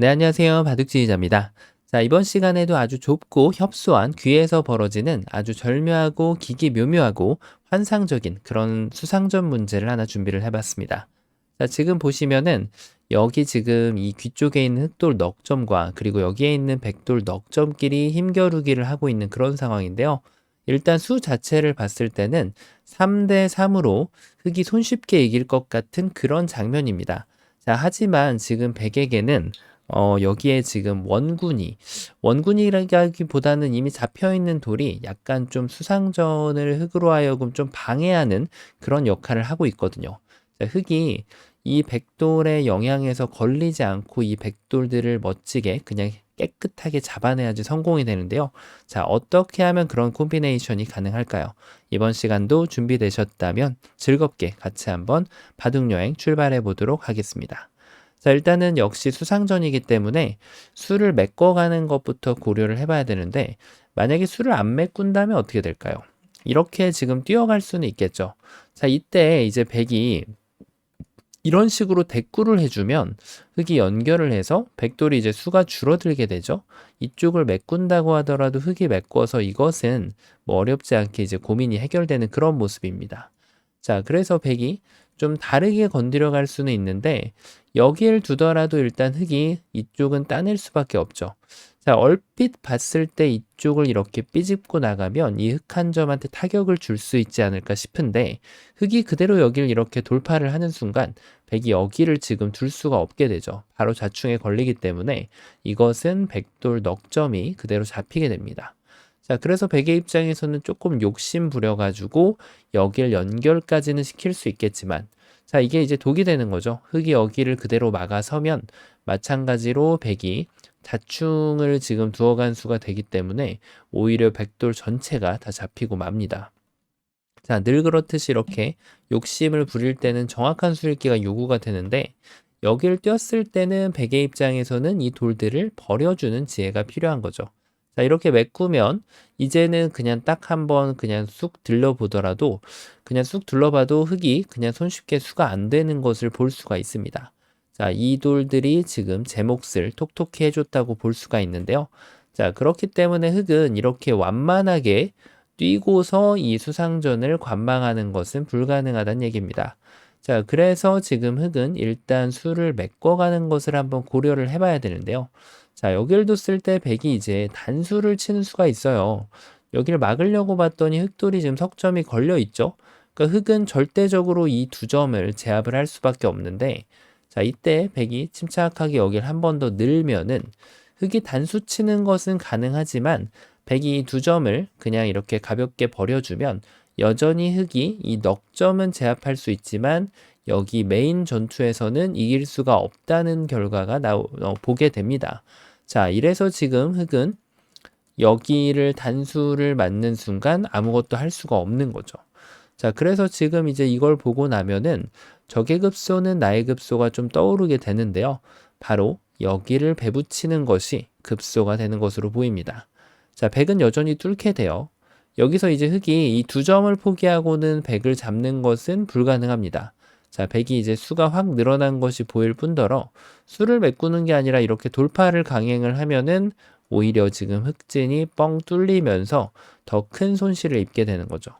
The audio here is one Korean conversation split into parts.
네, 안녕하세요. 바둑지휘자입니다. 자, 이번 시간에도 아주 좁고 협소한 귀에서 벌어지는 아주 절묘하고 기기묘묘하고 환상적인 그런 수상전 문제를 하나 준비를 해봤습니다. 자, 지금 보시면은 여기 지금 이 귀 쪽에 있는 흑돌 넉 점과 그리고 여기에 있는 백돌 넉 점끼리 힘겨루기를 하고 있는 그런 상황인데요. 일단 수 자체를 봤을 때는 3대 3으로 흑이 손쉽게 이길 것 같은 그런 장면입니다. 자, 하지만 지금 백에게는 여기에 지금 원군이라기보다는 이미 잡혀있는 돌이 약간 좀 수상전을 흑으로 하여금 좀 방해하는 그런 역할을 하고 있거든요. 자, 흑이 이 백돌의 영향에서 걸리지 않고 이 백돌들을 멋지게 그냥 깨끗하게 잡아내야지 성공이 되는데요. 자, 어떻게 하면 그런 콤비네이션이 가능할까요? 이번 시간도 준비되셨다면 즐겁게 같이 한번 바둑여행 출발해 보도록 하겠습니다. 자, 일단은 역시 수상전이기 때문에 수를 메꿔가는 것부터 고려를 해봐야 되는데, 만약에 수를 안 메꾼다면 어떻게 될까요? 이렇게 지금 뛰어갈 수는 있겠죠. 자, 이때 이제 백이 이런 식으로 대꾸를 해주면 흑이 연결을 해서 백돌이 이제 수가 줄어들게 되죠. 이쪽을 메꾼다고 하더라도 흑이 메꿔서 이것은 뭐 어렵지 않게 이제 고민이 해결되는 그런 모습입니다. 자, 그래서 백이 좀 다르게 건드려 갈 수는 있는데 여기를 두더라도 일단 흑이 이쪽은 따낼 수밖에 없죠. 자, 얼핏 봤을 때 이쪽을 이렇게 삐집고 나가면 이 흑 한 점한테 타격을 줄 수 있지 않을까 싶은데 흑이 그대로 여기를 이렇게 돌파를 하는 순간 백이 여기를 지금 둘 수가 없게 되죠. 바로 좌충에 걸리기 때문에 이것은 백돌 넉 점이 그대로 잡히게 됩니다. 자, 그래서 백의 입장에서는 조금 욕심 부려가지고 여길 연결까지는 시킬 수 있겠지만 자, 이게 이제 독이 되는 거죠. 흑이 여기를 그대로 막아서면 마찬가지로 백이 자충을 지금 두어간 수가 되기 때문에 오히려 백돌 전체가 다 잡히고 맙니다. 자, 늘 그렇듯이 이렇게 욕심을 부릴 때는 정확한 수읽기가 요구가 되는데 여기를 뛰었을 때는 백의 입장에서는 이 돌들을 버려주는 지혜가 필요한 거죠. 자, 이렇게 메꾸면 이제는 그냥 딱 한번 그냥 쑥 들러보더라도 그냥 쑥 둘러봐도 흑이 그냥 손쉽게 수가 안 되는 것을 볼 수가 있습니다. 자, 이 돌들이 지금 제 몫을 톡톡히 해줬다고 볼 수가 있는데요. 자, 그렇기 때문에 흑은 이렇게 완만하게 뛰고서 이 수상전을 관망하는 것은 불가능하다는 얘기입니다. 자, 그래서 지금 흑은 일단 수를 메꿔가는 것을 한번 고려를 해봐야 되는데요. 자, 여기를 뒀을 때 백이 이제 단수를 치는 수가 있어요. 여기를 막으려고 봤더니 흑돌이 지금 석점이 걸려 있죠. 그러니까 흑은 절대적으로 이 두 점을 제압을 할 수밖에 없는데, 자, 이때 백이 침착하게 여기를 한 번 더 늘면은 흑이 단수 치는 것은 가능하지만 백이 두 점을 그냥 이렇게 가볍게 버려주면 여전히 흑이 이 넉 점은 제압할 수 있지만 여기 메인 전투에서는 이길 수가 없다는 결과가 보게 됩니다. 자, 이래서 지금 흑은 여기를 단수를 맞는 순간 아무것도 할 수가 없는 거죠. 자, 그래서 지금 이제 이걸 보고 나면은 적의 급소는 나의 급소가 좀 떠오르게 되는데요. 바로 여기를 배붙이는 것이 급소가 되는 것으로 보입니다. 자, 백은 여전히 뚫게 돼요. 여기서 이제 흑이 이 두 점을 포기하고는 백을 잡는 것은 불가능합니다. 자, 백이 이제 수가 확 늘어난 것이 보일 뿐더러 수를 메꾸는 게 아니라 이렇게 돌파를 강행을 하면은 오히려 지금 흑진이 뻥 뚫리면서 더 큰 손실을 입게 되는 거죠.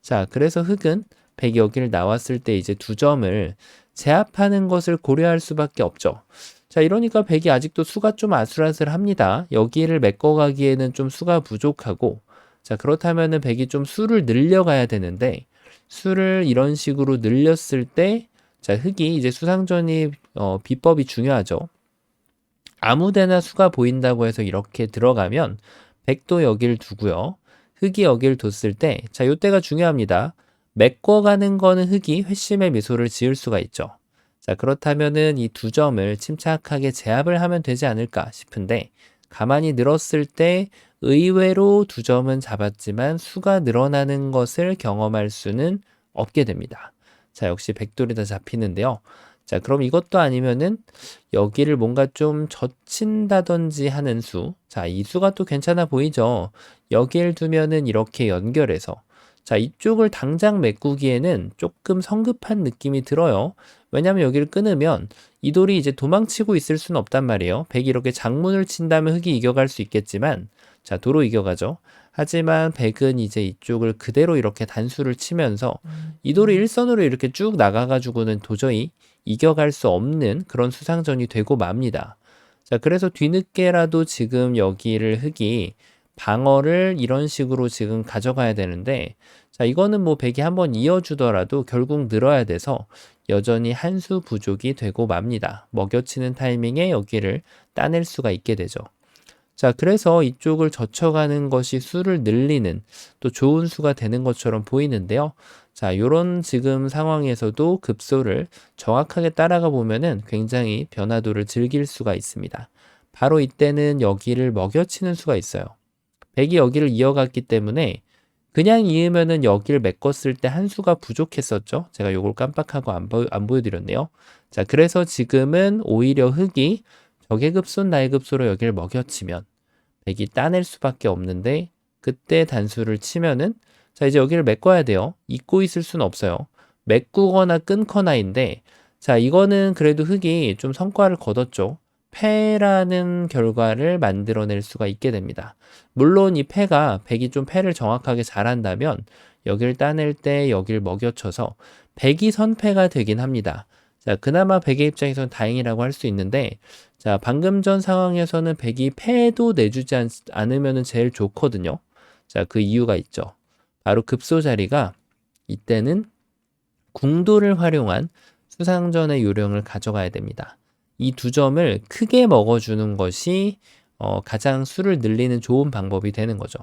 자, 그래서 흑은 백이 여기를 나왔을 때 이제 두 점을 제압하는 것을 고려할 수밖에 없죠. 자, 이러니까 백이 아직도 수가 좀 아슬아슬합니다. 여기를 메꿔가기에는 좀 수가 부족하고, 자, 그렇다면은 백이 좀 수를 늘려가야 되는데, 수를 이런 식으로 늘렸을 때, 자, 흑이 이제 수상전이, 비법이 중요하죠. 아무데나 수가 보인다고 해서 이렇게 들어가면, 백도 여기를 두고요. 흑이 여기를 뒀을 때, 자, 요때가 중요합니다. 메꿔가는 거는 흑이 회심의 미소를 지을 수가 있죠. 자, 그렇다면은 이 두 점을 침착하게 제압을 하면 되지 않을까 싶은데, 가만히 늘었을 때 의외로 두 점은 잡았지만 수가 늘어나는 것을 경험할 수는 없게 됩니다. 자, 역시 백돌이 다 잡히는데요. 자, 그럼 이것도 아니면은 여기를 뭔가 좀 젖힌다든지 하는 수. 자, 이 수가 또 괜찮아 보이죠? 여기를 두면은 이렇게 연결해서 자, 이쪽을 당장 메꾸기에는 조금 성급한 느낌이 들어요. 왜냐면 여기를 끊으면 이 돌이 이제 도망치고 있을 수는 없단 말이에요. 백이 이렇게 장문을 친다면 흑이 이겨갈 수 있겠지만, 자, 도로 이겨가죠. 하지만 백은 이제 이쪽을 그대로 이렇게 단수를 치면서 이 돌이 일선으로 이렇게 쭉 나가가지고는 도저히 이겨갈 수 없는 그런 수상전이 되고 맙니다. 자, 그래서 뒤늦게라도 지금 여기를 흑이 방어를 이런 식으로 지금 가져가야 되는데, 자, 이거는 뭐 백이 한번 이어주더라도 결국 늘어야 돼서 여전히 한 수 부족이 되고 맙니다. 먹여치는 타이밍에 여기를 따낼 수가 있게 되죠. 자, 그래서 이쪽을 젖혀가는 것이 수를 늘리는 또 좋은 수가 되는 것처럼 보이는데요. 자, 요런 지금 상황에서도 급소를 정확하게 따라가 보면은 굉장히 변화도를 즐길 수가 있습니다. 바로 이때는 여기를 먹여치는 수가 있어요. 백이 여기를 이어갔기 때문에 그냥 이으면은 여기를 메꿨을 때 한 수가 부족했었죠. 제가 요걸 깜빡하고 안 보여드렸네요. 자, 그래서 지금은 오히려 흑이 적의 급소는 나의 급소로 여기를 먹여치면 백이 따낼 수밖에 없는데, 그때 단수를 치면은, 자, 이제 여기를 메꿔야 돼요. 잊고 있을 수는 없어요. 메꾸거나 끊거나인데, 자, 이거는 그래도 흑이 좀 성과를 거뒀죠. 패라는 결과를 만들어낼 수가 있게 됩니다. 물론 이 패가 백이 좀 패를 정확하게 잘한다면 여기를 따낼 때 여기를 먹여쳐서 백이 선패가 되긴 합니다. 자, 그나마 백의 입장에서는 다행이라고 할 수 있는데, 자, 방금 전 상황에서는 백이 패도 내주지 않으면 제일 좋거든요. 자, 그 이유가 있죠. 바로 급소 자리가 이때는 궁도를 활용한 수상전의 요령을 가져가야 됩니다. 이 두 점을 크게 먹어주는 것이 가장 수를 늘리는 좋은 방법이 되는 거죠.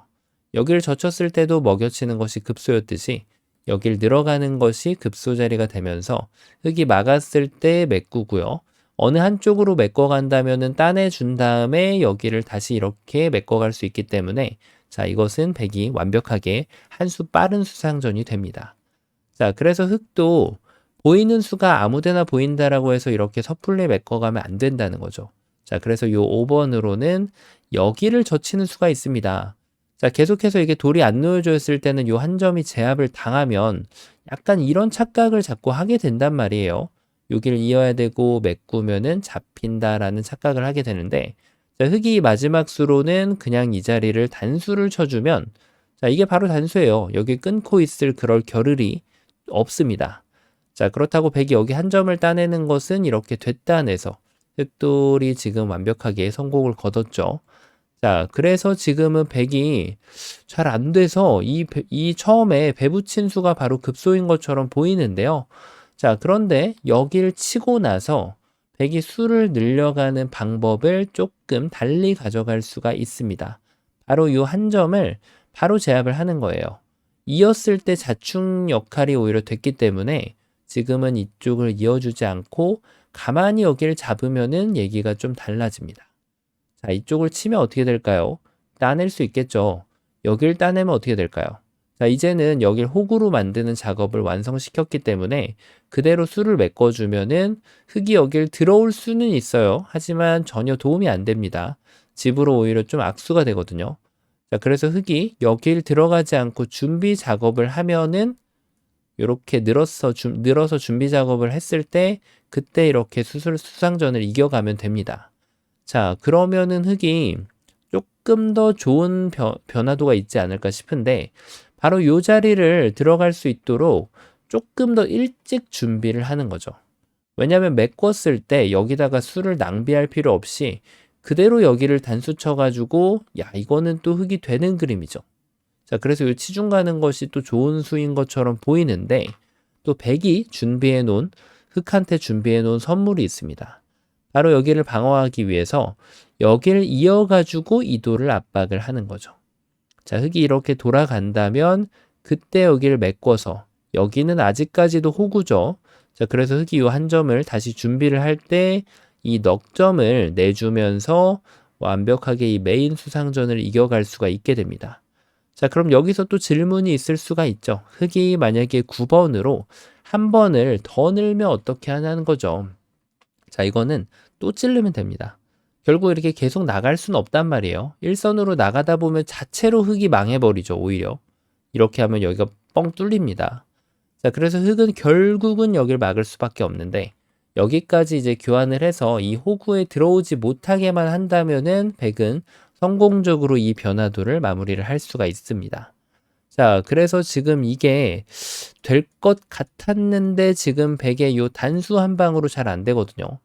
여기를 젖혔을 때도 먹여치는 것이 급소였듯이 여길 늘어가는 것이 급소 자리가 되면서 흑이 막았을 때 메꾸고요. 어느 한쪽으로 메꿔간다면은 따내준 다음에 여기를 다시 이렇게 메꿔갈 수 있기 때문에, 자, 이것은 백이 완벽하게 한 수 빠른 수상전이 됩니다. 자, 그래서 흑도 보이는 수가 아무데나 보인다라고 해서 이렇게 섣불리 메꿔가면 안 된다는 거죠. 자, 그래서 요 5번으로는 여기를 젖히는 수가 있습니다. 자, 계속해서 이게 돌이 안 놓여져 있을 때는 요 한 점이 제압을 당하면 약간 이런 착각을 자꾸 하게 된단 말이에요. 여기를 이어야 되고 메꾸면은 잡힌다라는 착각을 하게 되는데, 자, 흑이 마지막 수로는 그냥 이 자리를 단수를 쳐주면, 자, 이게 바로 단수예요. 여기 끊고 있을 그럴 겨를이 없습니다. 자, 그렇다고 백이 여기 한 점을 따내는 것은 이렇게 됐다내서 흑돌이 지금 완벽하게 성공을 거뒀죠. 자, 그래서 지금은 백이 잘 안 돼서 이 처음에 배 붙인 수가 바로 급소인 것처럼 보이는데요. 자, 그런데 여기를 치고 나서 백이 수를 늘려가는 방법을 조금 달리 가져갈 수가 있습니다. 바로 이 한 점을 바로 제압을 하는 거예요. 이었을 때 자충 역할이 오히려 됐기 때문에 지금은 이쪽을 이어주지 않고 가만히 여기를 잡으면은 얘기가 좀 달라집니다. 자, 이쪽을 치면 어떻게 될까요? 따낼 수 있겠죠. 여기를 따내면 어떻게 될까요? 자, 이제는 여기를 호구로 만드는 작업을 완성시켰기 때문에 그대로 수를 메꿔주면은 흑이 여기를 들어올 수는 있어요. 하지만 전혀 도움이 안 됩니다. 집으로 오히려 좀 악수가 되거든요. 자, 그래서 흑이 여기를 들어가지 않고 준비 작업을 하면은 이렇게 늘어서 준비 작업을 했을 때 그때 이렇게 수상전을 이겨가면 됩니다. 자, 그러면은 흑이 조금 더 좋은 변화도가 있지 않을까 싶은데, 바로 이 자리를 들어갈 수 있도록 조금 더 일찍 준비를 하는 거죠. 왜냐하면 메꿨을 때 여기다가 수를 낭비할 필요 없이 그대로 여기를 단수 쳐가지고, 야, 이거는 또 흑이 되는 그림이죠. 자, 그래서 이 치중 가는 것이 또 좋은 수인 것처럼 보이는데, 또 백이 준비해 놓은, 흑한테 준비해 놓은 선물이 있습니다. 바로 여기를 방어하기 위해서 여기를 이어가지고 이도를 압박을 하는 거죠. 자, 흑이 이렇게 돌아간다면 그때 여기를 메꿔서, 여기는 아직까지도 호구죠. 자, 그래서 흑이 이 한 점을 다시 준비를 할 때 이 넉점을 내주면서 완벽하게 이 메인 수상전을 이겨갈 수가 있게 됩니다. 자, 그럼 여기서 또 질문이 있을 수가 있죠. 흑이 만약에 9번으로 한 번을 더 늘면 어떻게 하냐는 거죠. 자, 이거는 또 찌르면 됩니다. 결국 이렇게 계속 나갈 수는 없단 말이에요. 일선으로 나가다 보면 자체로 흑이 망해버리죠, 오히려. 이렇게 하면 여기가 뻥 뚫립니다. 자, 그래서 흑은 결국은 여길 막을 수밖에 없는데 여기까지 이제 교환을 해서 이 호구에 들어오지 못하게만 한다면은 백은 성공적으로 이 변화도를 마무리를 할 수가 있습니다. 자, 그래서 지금 이게 될 것 같았는데 지금 백의 요 단수 한 방으로 잘 안 되거든요.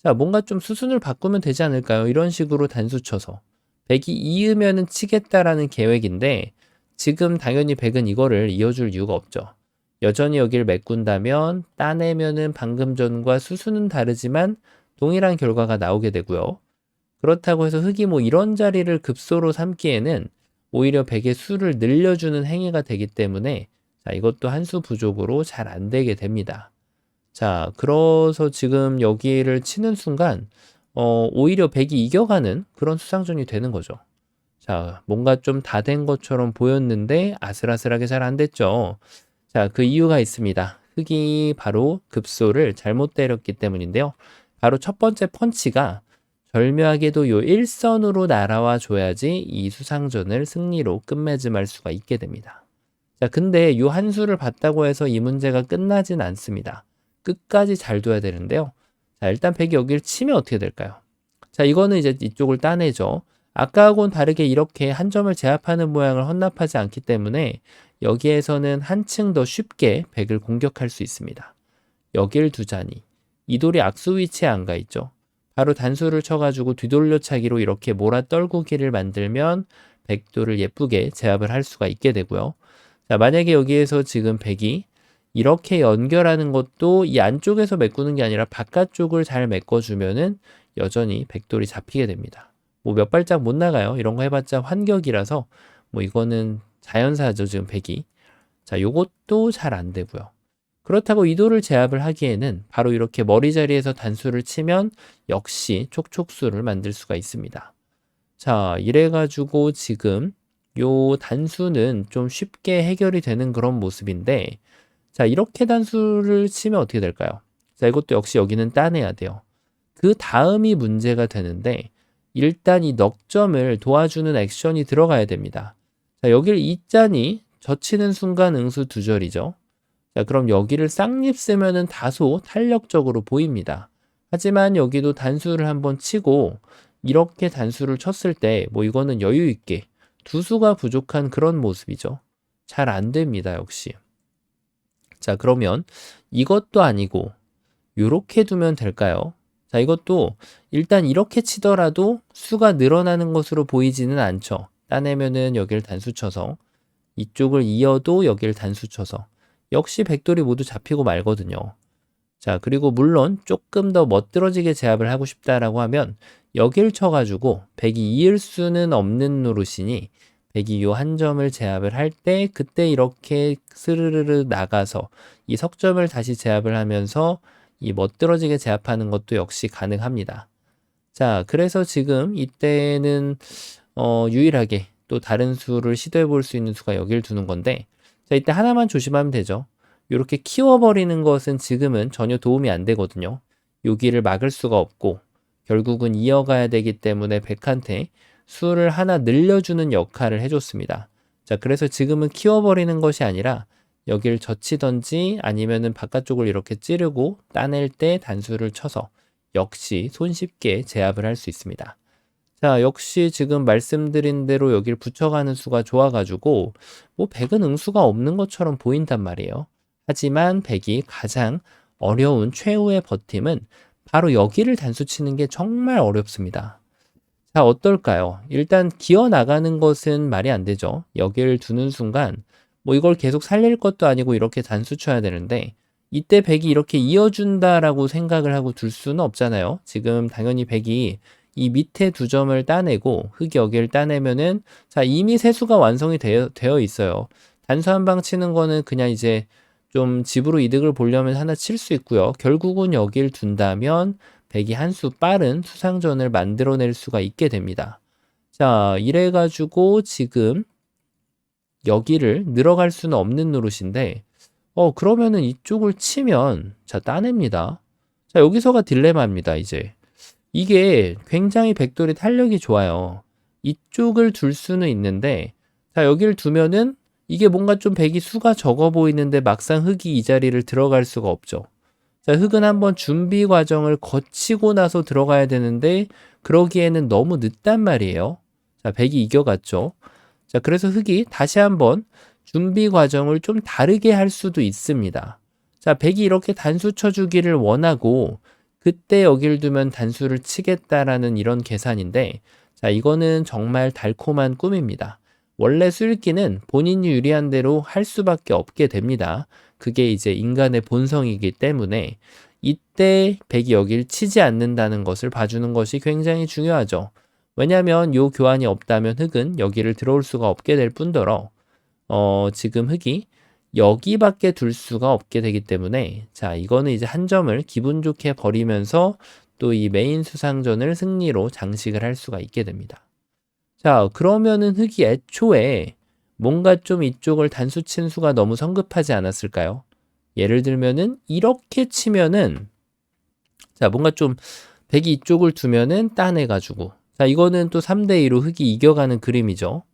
자, 뭔가 좀 수순을 바꾸면 되지 않을까요? 이런 식으로 단수 쳐서. 백이 이으면은 치겠다라는 계획인데 지금 당연히 백은 이거를 이어줄 이유가 없죠. 여전히 여기를 메꾼다면 따내면은 방금 전과 수순은 다르지만 동일한 결과가 나오게 되고요. 그렇다고 해서 흑이 뭐 이런 자리를 급소로 삼기에는 오히려 백의 수를 늘려주는 행위가 되기 때문에 자, 이것도 한 수 부족으로 잘 안 되게 됩니다. 자, 그래서 지금 여기를 치는 순간 오히려 백이 이겨가는 그런 수상전이 되는 거죠. 자, 뭔가 좀 다 된 것처럼 보였는데 아슬아슬하게 잘 안 됐죠. 자, 그 이유가 있습니다. 흑이 바로 급소를 잘못 때렸기 때문인데요. 바로 첫 번째 펀치가 절묘하게도 요 일선으로 날아와 줘야지 이 수상전을 승리로 끝맺음할 수가 있게 됩니다. 자, 근데 요 한 수를 봤다고 해서 이 문제가 끝나진 않습니다. 끝까지 잘 둬야 되는데요. 자, 일단 백이 여기를 치면 어떻게 될까요? 자, 이거는 이제 이쪽을 따내죠. 아까하고는 다르게 이렇게 한 점을 제압하는 모양을 헌납하지 않기 때문에 여기에서는 한층 더 쉽게 백을 공격할 수 있습니다. 여길 두자니 이 돌이 악수 위치에 안 가 있죠. 바로 단수를 쳐가지고 뒤돌려차기로 이렇게 몰아 떨구기를 만들면 백도를 예쁘게 제압을 할 수가 있게 되고요. 자, 만약에 여기에서 지금 백이 이렇게 연결하는 것도 이 안쪽에서 메꾸는 게 아니라 바깥쪽을 잘 메꿔주면은 여전히 백돌이 잡히게 됩니다. 뭐 몇 발짝 못 나가요. 이런 거 해봤자 환격이라서 뭐 이거는 자연사죠, 지금 백이. 자, 요것도 잘 안 되고요. 그렇다고 이 돌을 제압을 하기에는 바로 이렇게 머리 자리에서 단수를 치면 역시 촉촉수를 만들 수가 있습니다. 자, 이래가지고 지금 요 단수는 좀 쉽게 해결이 되는 그런 모습인데 자, 이렇게 단수를 치면 어떻게 될까요? 자, 이것도 역시 여기는 따내야 돼요. 그 다음이 문제가 되는데 일단 이 넉점을 도와주는 액션이 들어가야 됩니다. 자, 여기를 이자니 젖히는 순간 응수 두 절이죠. 자, 그럼 여기를 쌍립 쓰면은 다소 탄력적으로 보입니다. 하지만 여기도 단수를 한번 치고 이렇게 단수를 쳤을 때 뭐 이거는 여유 있게 두 수가 부족한 그런 모습이죠. 잘 안 됩니다, 역시. 자, 그러면 이것도 아니고 요렇게 두면 될까요? 자, 이것도 일단 이렇게 치더라도 수가 늘어나는 것으로 보이지는 않죠. 따내면은 여기를 단수 쳐서 이쪽을 이어도 여기를 단수 쳐서 역시 백돌이 모두 잡히고 말거든요. 자, 그리고 물론 조금 더 멋들어지게 제압을 하고 싶다라고 하면 여기를 쳐가지고 백이 이을 수는 없는 노릇이니 백이 요 한 점을 제압을 할 때 그때 이렇게 스르르르 나가서 이 석점을 다시 제압을 하면서 이 멋들어지게 제압하는 것도 역시 가능합니다. 자, 그래서 지금 이때는 유일하게 또 다른 수를 시도해 볼 수 있는 수가 여기를 두는 건데 자, 이때 하나만 조심하면 되죠. 이렇게 키워버리는 것은 지금은 전혀 도움이 안 되거든요. 여기를 막을 수가 없고 결국은 이어가야 되기 때문에 백한테 수를 하나 늘려주는 역할을 해줬습니다. 자, 그래서 지금은 키워버리는 것이 아니라 여기를 젖히던지 아니면은 바깥쪽을 이렇게 찌르고 따낼 때 단수를 쳐서 역시 손쉽게 제압을 할 수 있습니다. 자, 역시 지금 말씀드린 대로 여기를 붙여가는 수가 좋아가지고 뭐 백은 응수가 없는 것처럼 보인단 말이에요. 하지만 백이 가장 어려운 최후의 버팀은 바로 여기를 단수 치는 게 정말 어렵습니다. 자, 어떨까요? 일단 기어 나가는 것은 말이 안 되죠. 여기를 두는 순간 뭐 이걸 계속 살릴 것도 아니고 이렇게 단수 쳐야 되는데 이때 백이 이렇게 이어준다라고 생각을 하고 둘 수는 없잖아요. 지금 당연히 백이 이 밑에 두 점을 따내고 흑이 여기를 따내면은 자, 이미 세수가 완성이 되어 있어요. 단수 한 방 치는 거는 그냥 이제 좀 집으로 이득을 보려면 하나 칠 수 있고요. 결국은 여기를 둔다면 백이 한 수 빠른 수상전을 만들어낼 수가 있게 됩니다. 자, 이래가지고 지금 여기를 늘어갈 수는 없는 노릇인데 그러면은 이쪽을 치면 자, 따냅니다. 자, 여기서가 딜레마입니다, 이제. 이게 굉장히 백돌이 탄력이 좋아요. 이쪽을 둘 수는 있는데 자, 여기를 두면은 이게 뭔가 좀 백이 수가 적어 보이는데 막상 흑이 이 자리를 들어갈 수가 없죠. 자, 흑은 한번 준비 과정을 거치고 나서 들어가야 되는데 그러기에는 너무 늦단 말이에요. 자, 백이 이겨갔죠. 자, 그래서 흑이 다시 한번 준비 과정을 좀 다르게 할 수도 있습니다. 자, 백이 이렇게 단수 쳐주기를 원하고 그때 여길 두면 단수를 치겠다라는 이런 계산인데, 자, 이거는 정말 달콤한 꿈입니다. 원래 수읽기는 본인이 유리한 대로 할 수밖에 없게 됩니다. 그게 이제 인간의 본성이기 때문에 이때 백이 여길 치지 않는다는 것을 봐주는 것이 굉장히 중요하죠. 왜냐하면 요 교환이 없다면 흑은 여기를 들어올 수가 없게 될 뿐더러 지금 흑이 여기밖에 둘 수가 없게 되기 때문에, 자, 이거는 이제 한 점을 기분 좋게 버리면서 또 이 메인 수상전을 승리로 장식을 할 수가 있게 됩니다. 자, 그러면은 흑이 애초에 뭔가 좀 이쪽을 단수 친 수가 너무 성급하지 않았을까요? 예를 들면은 이렇게 치면은, 자, 뭔가 좀 백이 이쪽을 두면은 따내가지고, 자, 이거는 또 3대2로 흑이 이겨가는 그림이죠.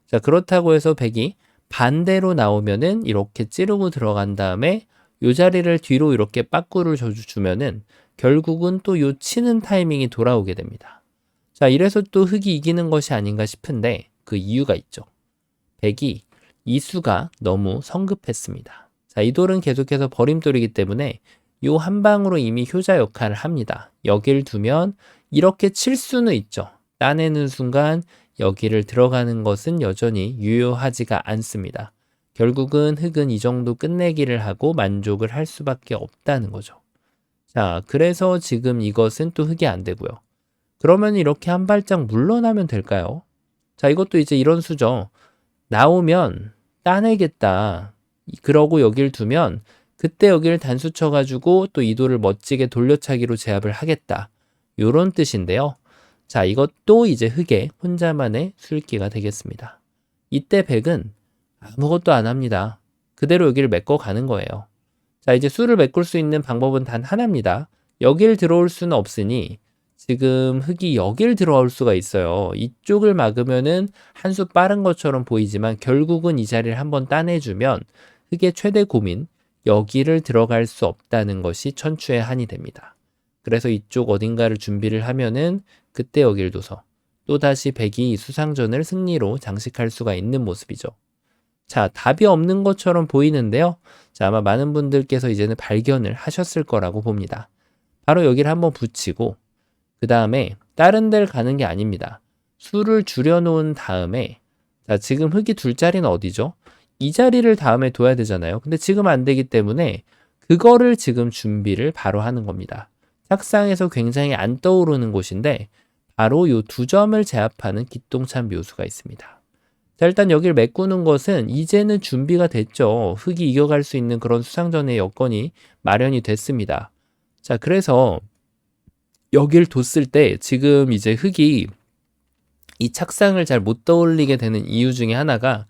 자, 그렇다고 해서 백이 반대로 나오면은 이렇게 찌르고 들어간 다음에 요 자리를 뒤로 이렇게 빠꾸를 주면은 결국은 또 요 치는 타이밍이 돌아오게 됩니다. 자, 이래서 또 흑이 이기는 것이 아닌가 싶은데 그 이유가 있죠. 백이 이 수가 너무 성급했습니다. 자, 이 돌은 계속해서 버림돌이기 때문에 요 한 방으로 이미 효자 역할을 합니다. 여길 두면 이렇게 칠 수는 있죠. 따내는 순간 여기를 들어가는 것은 여전히 유효하지가 않습니다. 결국은 흑은 이 정도 끝내기를 하고 만족을 할 수밖에 없다는 거죠. 자, 그래서 지금 이것은 또 흑이 안 되고요. 그러면 이렇게 한 발짝 물러나면 될까요? 자, 이것도 이제 이런 수죠. 나오면 따내겠다. 그러고 여길 두면 그때 여기를 단수 쳐가지고 또 이도를 멋지게 돌려차기로 제압을 하겠다. 요런 뜻인데요. 자, 이것도 이제 흑의 혼자만의 술기가 되겠습니다. 이때 백은 아무것도 안 합니다. 그대로 여기를 메꿔 가는 거예요. 자, 이제 수를 메꿀 수 있는 방법은 단 하나입니다. 여길 들어올 수는 없으니 지금 흑이 여길 들어올 수가 있어요. 이쪽을 막으면은 한 수 빠른 것처럼 보이지만 결국은 이 자리를 한번 따내주면 흑의 최대 고민, 여기를 들어갈 수 없다는 것이 천추의 한이 됩니다. 그래서 이쪽 어딘가를 준비를 하면은 그때 여길 둬서 또다시 백이 수상전을 승리로 장식할 수가 있는 모습이죠. 자, 답이 없는 것처럼 보이는데요. 자, 아마 많은 분들께서 이제는 발견을 하셨을 거라고 봅니다. 바로 여기를 한번 붙이고 그 다음에 다른 데를 가는 게 아닙니다. 수를 줄여놓은 다음에, 자, 지금 흑이 둘 자리는 어디죠? 이 자리를 다음에 둬야 되잖아요. 근데 지금 안 되기 때문에 그거를 지금 준비를 바로 하는 겁니다. 착상에서 굉장히 안 떠오르는 곳인데 바로 요 두 점을 제압하는 기똥찬 묘수가 있습니다. 자, 일단 여기를 메꾸는 것은 이제는 준비가 됐죠. 흑이 이겨갈 수 있는 그런 수상전의 여건이 마련이 됐습니다. 자, 그래서 여길 뒀을 때 지금 이제 흑이 이 착상을 잘 못 떠올리게 되는 이유 중에 하나가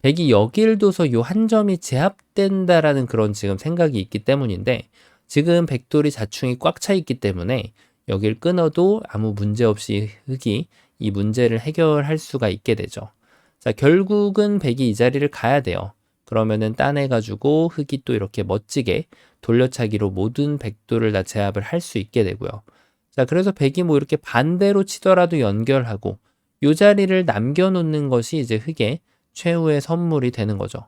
백이 여길 둬서 요 한 점이 제압된다라는 그런 지금 생각이 있기 때문인데, 지금 백돌이 자충이 꽉 차 있기 때문에 여길 끊어도 아무 문제 없이 흑이 이 문제를 해결할 수가 있게 되죠. 자, 결국은 백이 이 자리를 가야 돼요. 그러면은 따내가지고 흑이 또 이렇게 멋지게 돌려차기로 모든 백돌을 다 제압을 할 수 있게 되고요. 자, 그래서 백이 뭐 이렇게 반대로 치더라도 연결하고 요 자리를 남겨놓는 것이 이제 흑의 최후의 선물이 되는 거죠.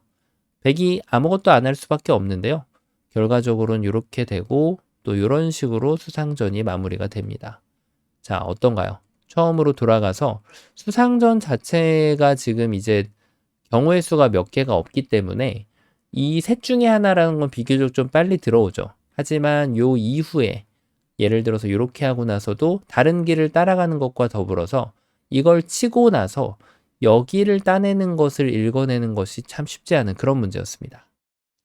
백이 아무것도 안 할 수밖에 없는데요. 결과적으로는 이렇게 되고 또 이런 식으로 수상전이 마무리가 됩니다. 자, 어떤가요? 처음으로 돌아가서 수상전 자체가 지금 이제 경우의 수가 몇 개가 없기 때문에 이 셋 중에 하나라는 건 비교적 좀 빨리 들어오죠. 하지만 요 이후에 예를 들어서 이렇게 하고 나서도 다른 길을 따라가는 것과 더불어서 이걸 치고 나서 여기를 따내는 것을 읽어내는 것이 참 쉽지 않은 그런 문제였습니다.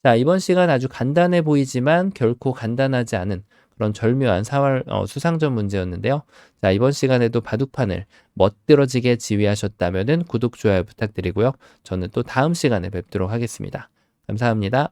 자, 이번 시간 아주 간단해 보이지만 결코 간단하지 않은 그런 절묘한 수상전 문제였는데요. 자, 이번 시간에도 바둑판을 멋들어지게 지휘하셨다면 구독, 좋아요 부탁드리고요. 저는 또 다음 시간에 뵙도록 하겠습니다. 감사합니다.